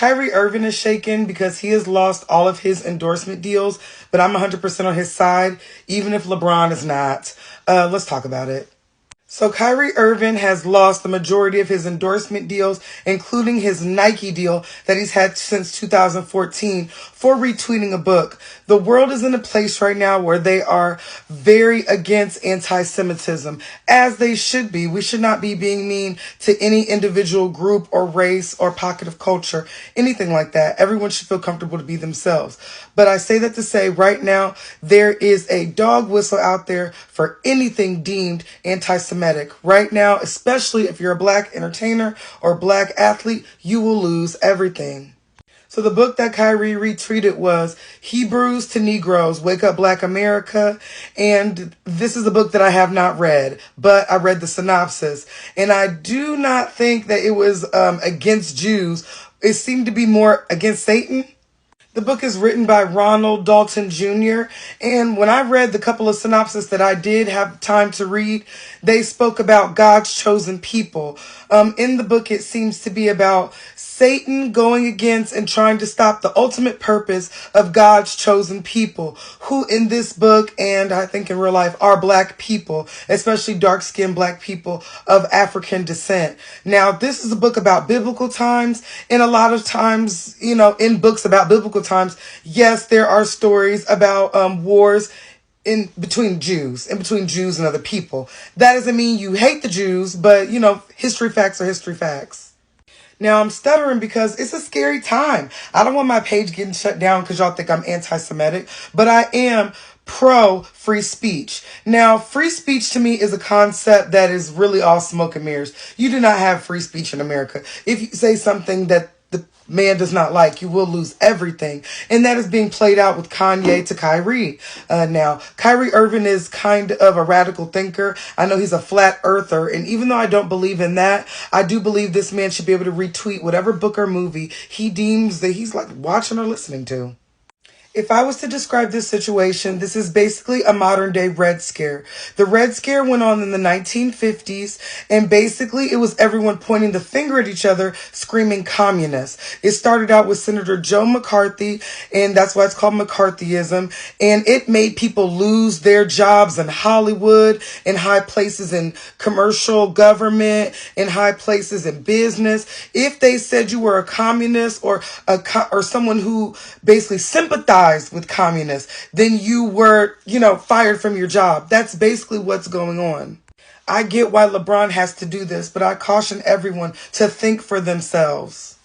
Kyrie Irving is shaken because he has lost all of his endorsement deals, but I'm 100% on his side, even if LeBron is not. Let's talk about it. So Kyrie Irving has lost the majority of his endorsement deals, including his Nike deal that he's had since 2014 for retweeting a book. The world is in a place right now where they are very against anti-Semitism, as they should be. We should not be being mean to any individual group or race or pocket of culture, anything like that. Everyone should feel comfortable to be themselves. But I say that to say right now, there is a dog whistle out there for anything deemed anti-Semitic. Right now, especially if you're a black entertainer or black athlete, you will lose everything. So the book that Kyrie retweeted was Hebrews to Negroes, Wake Up Black America. And this is a book that I have not read, but I read the synopsis. And I do not think that it was against Jews. It seemed to be more against Satan. The book is written by Ronald Dalton Jr. And when I read the couple of synopses that I did have time to read, they spoke about God's chosen people. In the book, it seems to be about Satan going against and trying to stop the ultimate purpose of God's chosen people, who in this book, and I think in real life, are black people, especially dark-skinned black people of African descent. Now, this is a book about biblical times, and a lot of times, in books about biblical times, yes, there are stories about wars in between Jews and other people. That doesn't mean you hate the Jews, but history facts are history facts. Now, I'm stuttering because it's a scary time. I don't want my page getting shut down because y'all think I'm anti-Semitic, but I am pro-free speech. Now, free speech to me is a concept that is really all smoke and mirrors. You do not have free speech in America. If you say something that the man does not like, you will lose everything. And that is being played out with Kanye to Kyrie. Now, Kyrie Irving is kind of a radical thinker. I know he's a flat earther. And even though I don't believe in that, I do believe this man should be able to retweet whatever book or movie he deems that he's like watching or listening to. If I was to describe this situation, this is basically a modern day Red Scare. The Red Scare went on in the 1950s, and basically it was everyone pointing the finger at each other, screaming communist. It started out with Senator Joe McCarthy, and that's why it's called McCarthyism, and it made people lose their jobs in Hollywood, in high places in commercial government, in high places in business. If they said you were a communist or someone who basically sympathized with communists, then you were, fired from your job. That's basically what's going on. I get why LeBron has to do this, but I caution everyone to think for themselves.